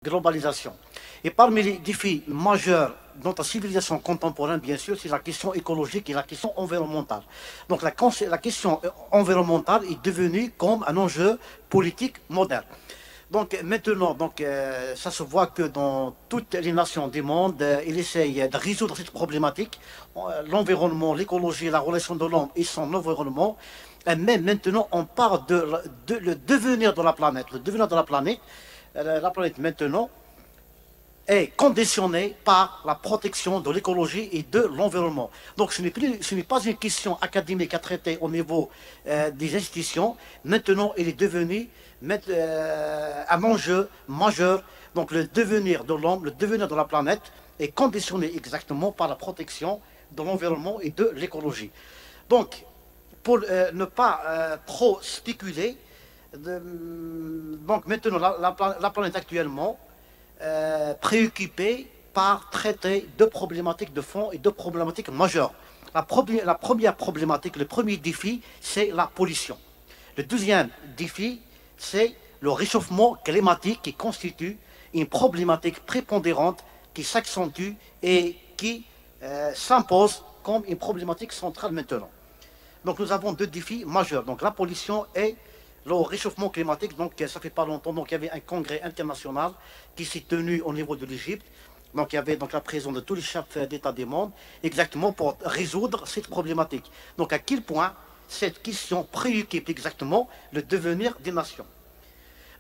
globalisation. Et parmi les défis majeurs de notre civilisation contemporaine, bien sûr, c'est la question écologique et la question environnementale. Donc la question environnementale est devenue comme un enjeu politique moderne. Donc maintenant, ça se voit que dans toutes les nations du monde, ils essayent de résoudre cette problématique, l'environnement, l'écologie, la relation de l'homme et son environnement. Mais maintenant, on parle de le devenir de la planète. Le devenir de la planète maintenant est conditionné par la protection de l'écologie et de l'environnement. Donc ce n'est pas une question académique à traiter au niveau des institutions. Maintenant, il est devenu un enjeu majeur. Donc le devenir de l'homme, le devenir de la planète est conditionné exactement par la protection de l'environnement et de l'écologie. Donc, pour ne pas trop spéculer, donc maintenant la planète actuellement préoccupé par traiter deux problématiques de fond et deux problématiques majeures. La première problématique, le premier défi, c'est la pollution. Le deuxième défi, c'est le réchauffement climatique qui constitue une problématique prépondérante qui s'accentue et qui s'impose comme une problématique centrale maintenant. Donc nous avons deux défis majeurs, donc la pollution et le réchauffement climatique. Donc ça fait pas longtemps, donc il y avait un congrès international qui s'est tenu au niveau de l'Égypte. Donc il y avait donc la présence de tous les chefs d'État du monde, exactement pour résoudre cette problématique. Donc à quel point cette question préoccupe exactement le devenir des nations.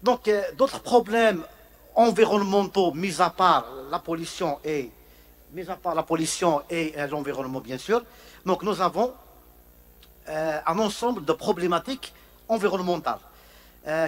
Donc d'autres problèmes environnementaux, mis à part la pollution et l'environnement bien sûr. Donc nous avons un ensemble de problématiques environnementales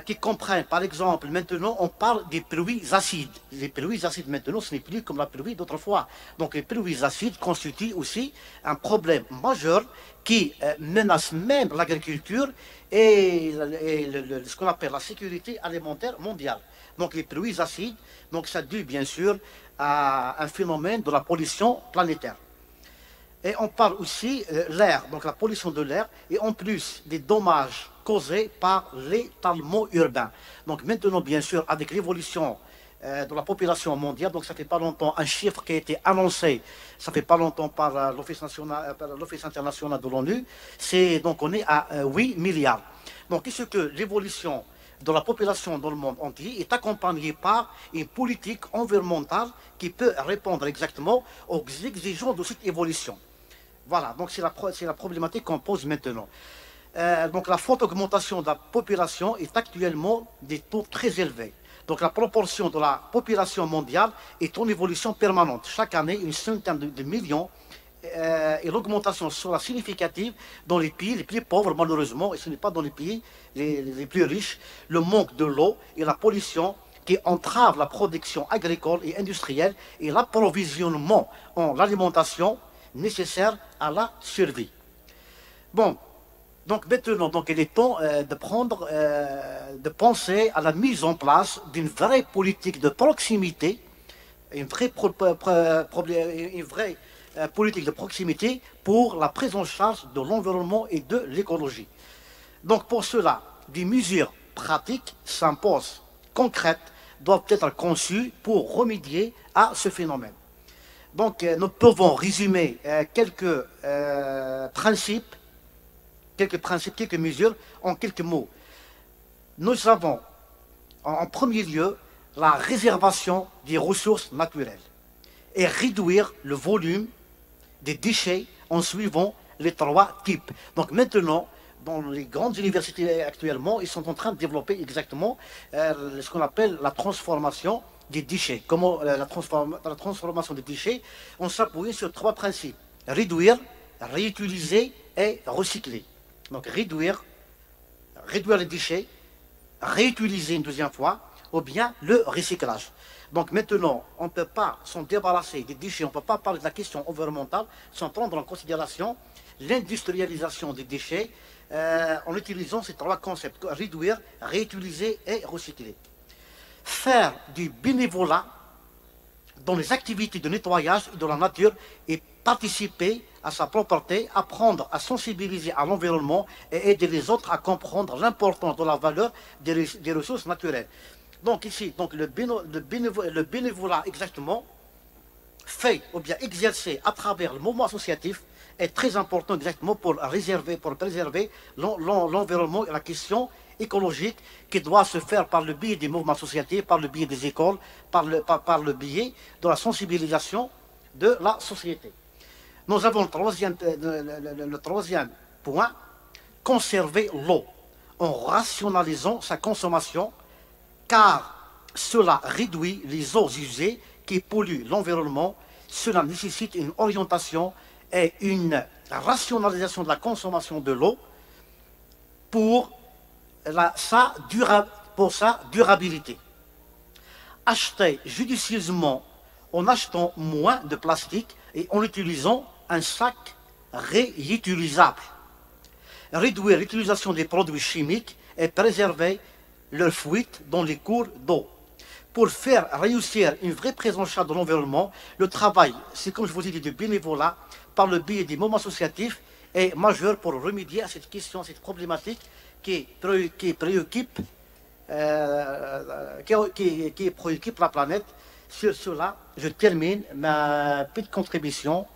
qui comprennent, par exemple, maintenant on parle des pluies acides. Les pluies acides maintenant, ce n'est plus comme la pluie d'autrefois. Donc les pluies acides constituent aussi un problème majeur qui menace même l'agriculture et ce qu'on appelle la sécurité alimentaire mondiale. Donc les pluies acides, donc ça dû bien sûr à un phénomène de la pollution planétaire. Et on parle aussi l'air, donc la pollution de l'air, et en plus des dommages causés par l'étalement urbain. Donc maintenant, bien sûr, avec l'évolution de la population mondiale, donc ça fait pas longtemps, un chiffre qui a été annoncé, ça fait pas longtemps par l'Office international de l'ONU, c'est donc on est à 8 milliards. Donc qu'est-ce que l'évolution de la population dans le monde entier est accompagnée par une politique environnementale qui peut répondre exactement aux exigences de cette évolution. Voilà, donc c'est la problématique qu'on pose maintenant. Donc la forte augmentation de la population est actuellement des taux très élevés. Donc la proportion de la population mondiale est en évolution permanente. Chaque année, une centaine de millions. Et l'augmentation sera significative dans les pays les plus pauvres, malheureusement, et ce n'est pas dans les pays les plus riches. Le manque de l'eau et la pollution qui entravent la production agricole et industrielle et l'approvisionnement en l'alimentation nécessaire à la survie. Bon, donc maintenant, donc il est temps de penser à la mise en place d'une vraie politique de proximité, une vraie politique de proximité pour la prise en charge de l'environnement et de l'écologie. Donc pour cela, des mesures pratiques s'imposent, concrètes, doivent être conçues pour remédier à ce phénomène. Donc nous pouvons résumer quelques principes, quelques mesures en quelques mots. Nous avons en premier lieu la réservation des ressources naturelles et réduire le volume des déchets en suivant les trois types. Donc maintenant, dans les grandes universités actuellement, ils sont en train de développer exactement ce qu'on appelle la transformation des déchets. Comment la transformation des déchets, on s'appuie sur trois principes. Réduire, réutiliser et recycler. Donc réduire les déchets, réutiliser une deuxième fois, ou bien le recyclage. Donc maintenant, on ne peut pas s'en débarrasser des déchets, on ne peut pas parler de la question environnementale sans prendre en considération l'industrialisation des déchets en utilisant ces trois concepts, réduire, réutiliser et recycler. Faire du bénévolat dans les activités de nettoyage de la nature et participer à sa propreté, apprendre à sensibiliser à l'environnement et aider les autres à comprendre l'importance de la valeur des ressources naturelles. Donc ici, donc le bénévolat exactement, fait ou bien exercé à travers le mouvement associatif, est très important exactement pour préserver l'environnement et la question écologique qui doit se faire par le biais des mouvements associatifs, par le biais des écoles, par le biais de la sensibilisation de la société. Nous avons le troisième point, conserver l'eau en rationalisant sa consommation, car cela réduit les eaux usées qui polluent l'environnement. Cela nécessite une orientation et une rationalisation de la consommation de l'eau pour sa durabilité. Acheter judicieusement en achetant moins de plastique et en utilisant un sac réutilisable. Réduire l'utilisation des produits chimiques et préserver leur fuite dans les cours d'eau. Pour faire réussir une vraie prise en charge de l'environnement, le travail, c'est comme je vous ai dit, du bénévolat, par le biais des mouvements associatifs, est majeur pour remédier à cette question, cette problématique qui préoccupe la planète. Sur cela, je termine ma petite contribution,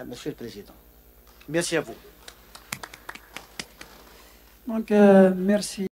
Monsieur le Président. Merci à vous. Donc, merci.